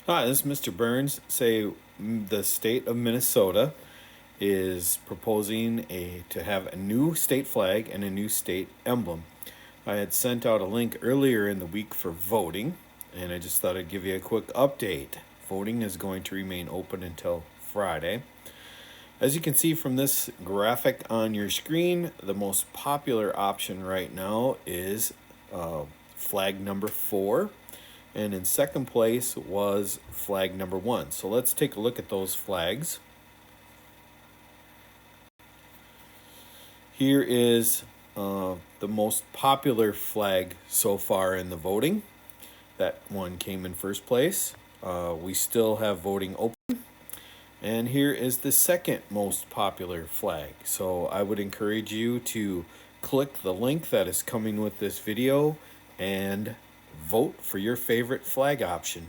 Hi, this is Mr. Burns. The state of Minnesota is proposing to have a new state flag and a new state emblem. I had sent out a link earlier in the week for voting, and I just thought I'd give you a quick update. Voting is going to remain open until Friday. As you can see from this graphic on your screen, the most popular option right now is flag number 4. And in second place was flag number 1. So let's take a look at those flags. Here is the most popular flag so far in the voting. That one came in first place. We still have voting open. And here is the second most popular flag. So I would encourage you to click the link that is coming with this video and vote for your favorite flag option.